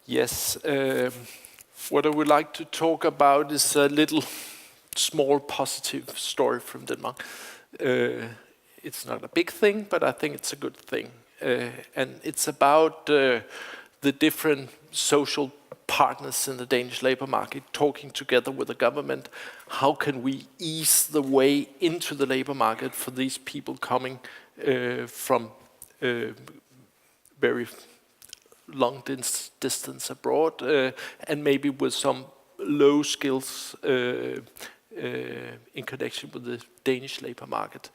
Yes, what I would like to talk about is a little small positive story from Denmark. It's not a big thing, but I think it's a good thing. And it's about the different social partners in the Danish labor market talking together with the government. How can we ease the way into the labor market for these people coming from very long distance abroad and maybe with some low skills in connection with the Danish labor market.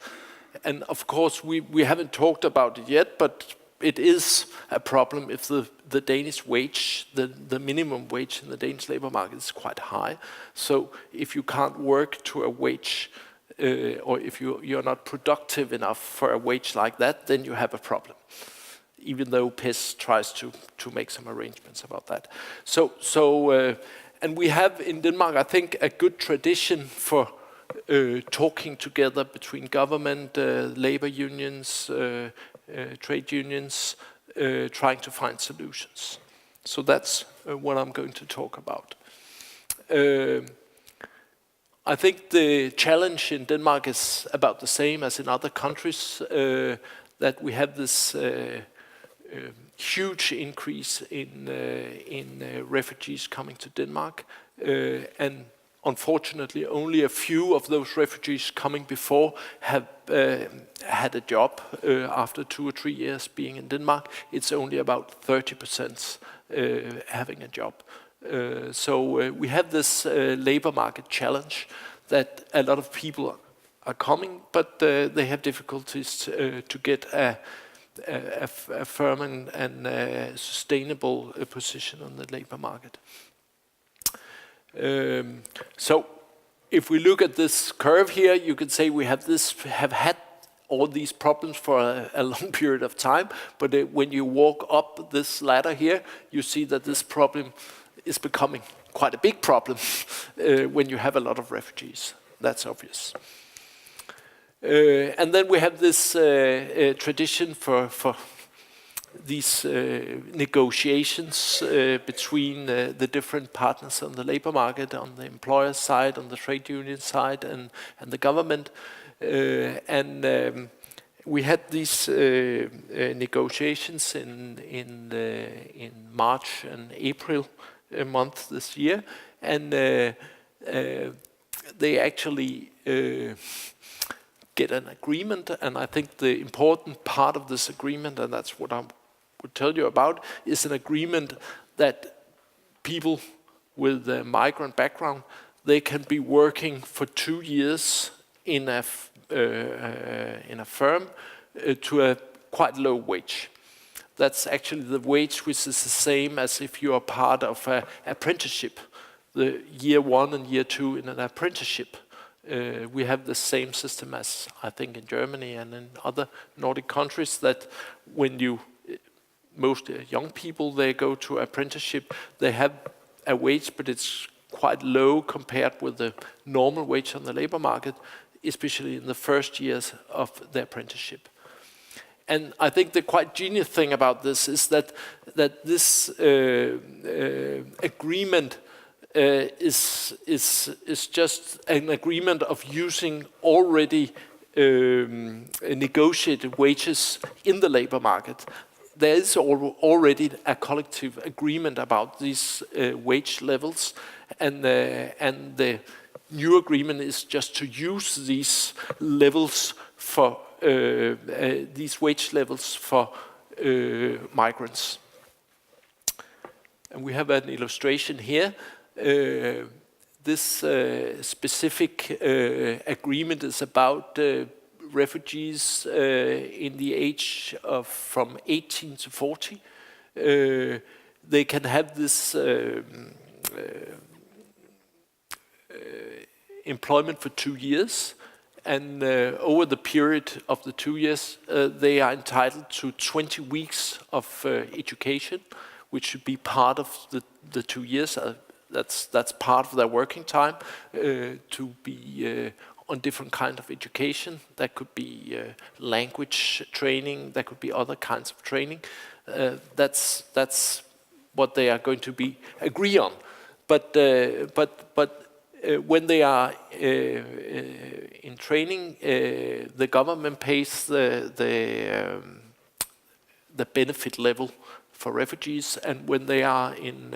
And of course we haven't talked about it yet, but it is a problem if the Danish wage, the minimum wage in the Danish labor market is quite high. So if you can't work to a wage or if you're not productive enough for a wage like that, then you have a problem, even though PES tries to make some arrangements about that. And we have in Denmark, I think, a good tradition for talking together between government, labor unions, trade unions, trying to find solutions. So that's what I'm going to talk about. I think the challenge in Denmark is about the same as in other countries, that we have this huge increase in refugees coming to Denmark, and unfortunately only a few of those refugees coming before have had a job after 2 or 3 years being in Denmark. It's only about 30% having a job. So we have this labor market challenge that a lot of people are coming, but they have difficulties to get a firm and sustainable position on the labor market. So if we look at this curve here, you can say we have had all these problems for a long period of time, but when you walk up this ladder here, you see that this problem is becoming quite a big problem when you have a lot of refugees. That's obvious. And then we have this tradition for these negotiations between the different partners on the labor market, on the employer side, on the trade union side, and the government. We had these negotiations in March and April month this year, and they actually get an agreement. And I think the important part of this agreement, and that's what I would tell you about, is an agreement that people with a migrant background, they can be working for 2 years in a firm to a quite low wage. That's actually the wage which is the same as if you are part of an apprenticeship. The year 1 and year 2 in an apprenticeship. We have the same system as I think in Germany and in other Nordic countries, that when most young people, they go to apprenticeship, they have a wage, but it's quite low compared with the normal wage on the labor market, especially in the first years of the apprenticeship. And I think the quite genius thing about this is that this agreement is just an agreement of using already negotiated wages in the labor market. There is already a collective agreement about these wage levels, and the new agreement is just to use these levels for these wage levels for migrants. And we have an illustration here. This specific agreement is about refugees in the age of from 18 to 40. They can have this employment for 2 years, and over the period of the 2 years, they are entitled to 20 weeks of education, which should be part of the 2 years. That's part of their working time, to be on different kind of education. That could be language training, that could be other kinds of training. That's what they are going to agree on. But when they are in training, the government pays the benefit level for refugees, and when they are in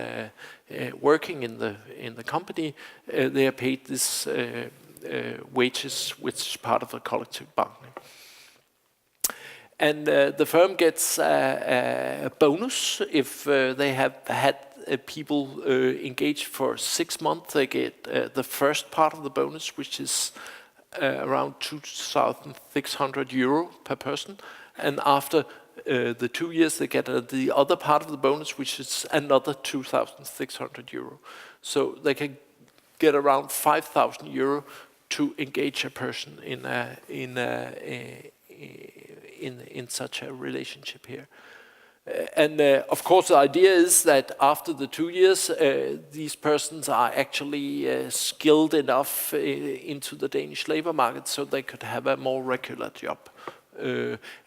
working in the company, they are paid this wages, which is part of the collective bargaining. And the firm gets a bonus if they have had people engaged for 6 months. They get the first part of the bonus, which is around 2,600 euro per person, and after the 2 years they get the other part of the bonus, which is another 2,600 euro. So they can get around 5,000 euro to engage a person in such a relationship here. And of course the idea is that after the 2 years these persons are actually skilled enough into the Danish labor market so they could have a more regular job.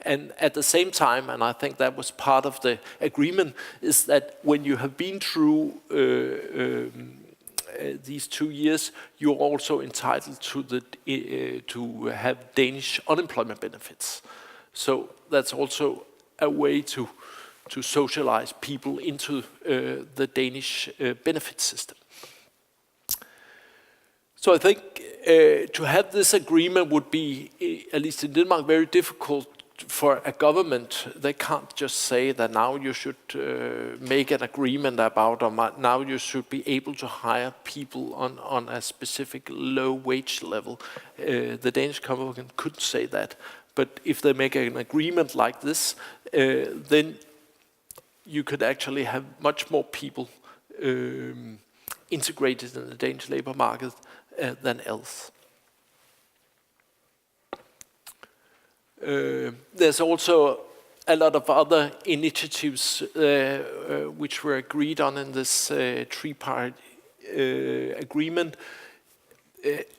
And at the same time, and I think that was part of the agreement, is that when you have been through these 2 years, you're also entitled to have Danish unemployment benefits. So that's also a way to socialize people into the Danish benefit system. So I think to have this agreement would be, at least in Denmark, very difficult for a government. They can't just say that now you should make an agreement about, or now you should be able to hire people on a specific low wage level. The Danish government couldn't say that. But if they make an agreement like this, then you could actually have much more people integrated in the Danish labor market than else. There's also a lot of other initiatives which were agreed on in this tripartite agreement.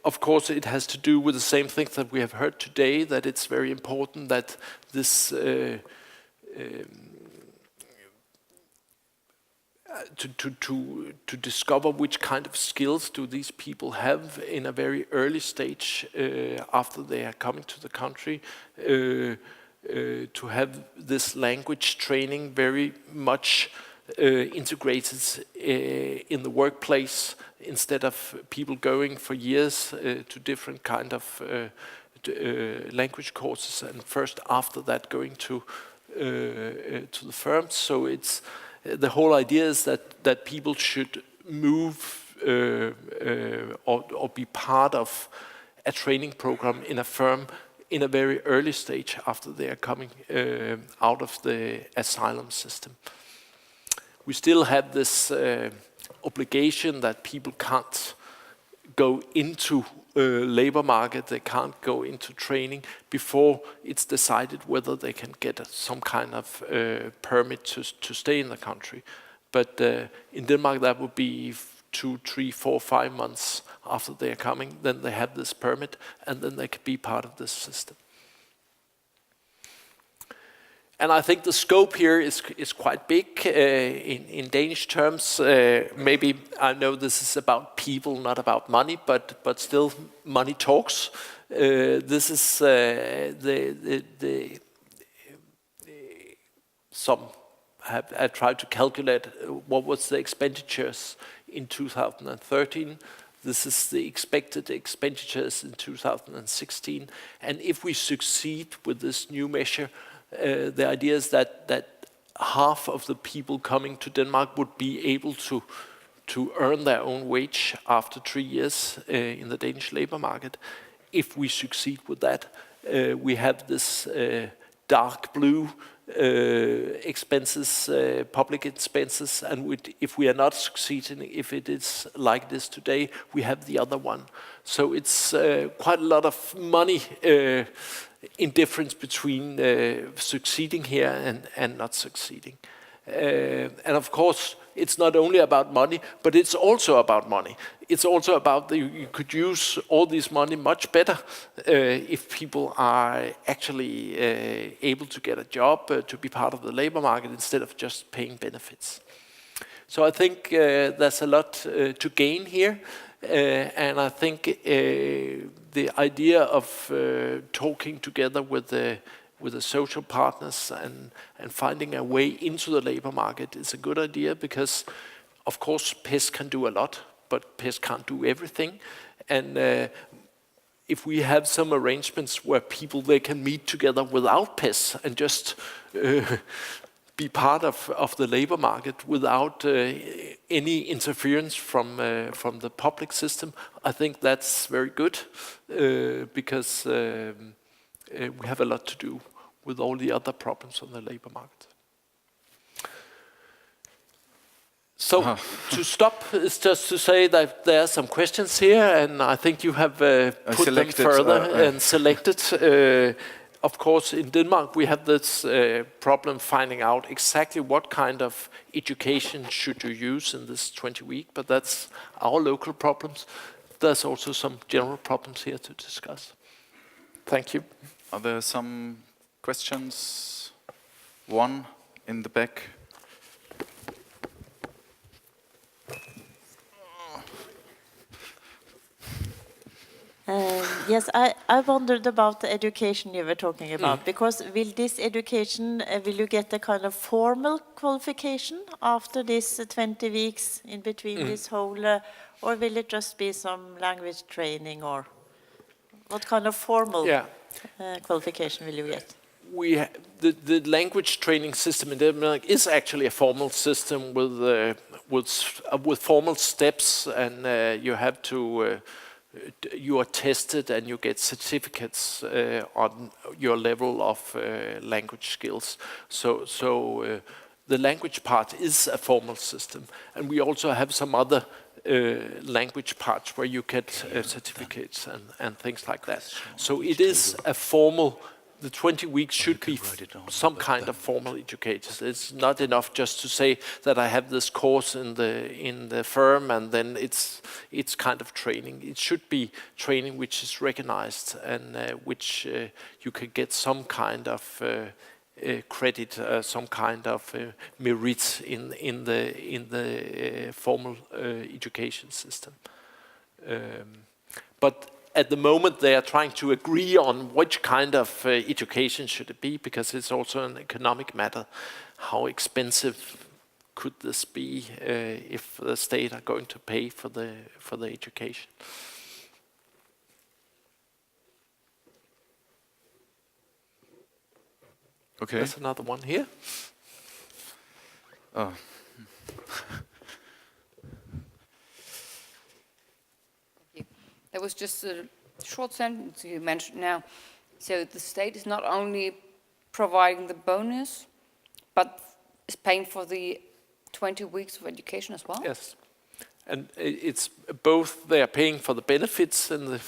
Of course, it has to do with the same things that we have heard today, that it's very important that this to discover which kind of skills do these people have in a very early stage after they are coming to the country, to have this language training very much integrated in the workplace, instead of people going for years to different kind of language courses, and first after that going to the firms. So it's the whole idea is that people should move or be part of a training program in a firm in a very early stage after they are coming out of the asylum system. We still have this obligation that people can't go into labor market, they can't go into training before it's decided whether they can get some kind of permit to stay in the country. But in Denmark that would be 2, 3, 4, 5 months after they are coming, then they have this permit and then they can be part of this system. And I think the scope here is quite big in Danish terms. Maybe I know this is about people, not about money, but still money talks. This is some have tried to calculate what was the expenditures in 2013. This is the expected expenditures in 2016. And if we succeed with this new measure, the idea is that half of the people coming to Denmark would be able to earn their own wage after 3 years in the Danish labor market. If we succeed with that, we have this dark blue expenses, public expenses, and if we are not succeeding, if it is like this today, we have the other one. So it's quite a lot of money in difference between succeeding here and not succeeding. And of course, it's not only about money, but it's also about money. It's also about you could use all this money much better if people are actually able to get a job, to be part of the labor market instead of just paying benefits. So I think there's a lot to gain here, and I think the idea of talking together with the social partners and finding a way into the labor market is a good idea, because of course PES can do a lot, but PES can't do everything. And if we have some arrangements where people, they can meet together without PES and just be part of the labor market without any interference from the public system, I think that's very good, because we have a lot to do with all the other problems on the labor market. So to stop is just to say that there are some questions here, and I think you have put them further and selected. Of course, in Denmark we have this problem finding out exactly what kind of education should you use in this 20 week, but that's our local problems. There's also some general problems here to discuss. Thank you. Are there some questions? One in the back. Yes, I wondered about the education you were talking about, because will this education, will you get a kind of formal qualification after this 20 weeks in between this whole, or will it just be some language training, or what kind of formal qualification will you get? The language training system in Denmark is actually a formal system with formal steps, and you have to. You are tested and you get certificates on your level of language skills. So the language part is a formal system, and we also have some other language parts where you get certificates and things like that. So it is a formal. The 20 weeks should be some kind of formal education. It's not enough just to say that I have this course in the firm and then it's kind of training. It should be training which is recognized and which you can get some kind of credit, some kind of merit in the formal education system. But at the moment, they are trying to agree on which kind of education should it be, because it's also an economic matter. How expensive could this be if the state are going to pay for the education? Okay. There's another one here. Oh. There was just a short sentence you mentioned now. So the state is not only providing the bonus, but is paying for the 20 weeks of education as well? Yes. And it's both, they are paying for the benefits and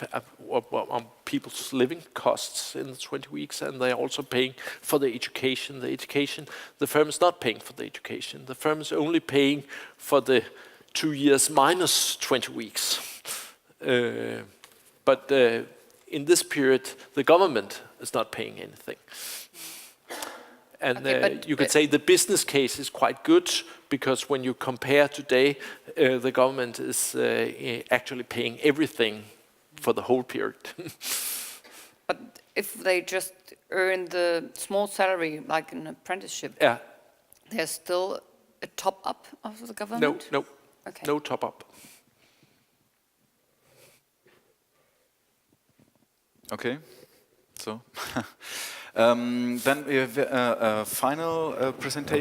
on people's living costs in the 20 weeks, and they are also paying for the education. The firm is not paying for the education. The firm is only paying for the 2 years minus 20 weeks. But in this period, the government is not paying anything. And okay, you could say the business case is quite good, because when you compare today, the government is actually paying everything for the whole period. But if they just earn the small salary, like an apprenticeship, there's still a top-up of the government? No, okay. No top-up. Okay, so then we have a final presentation.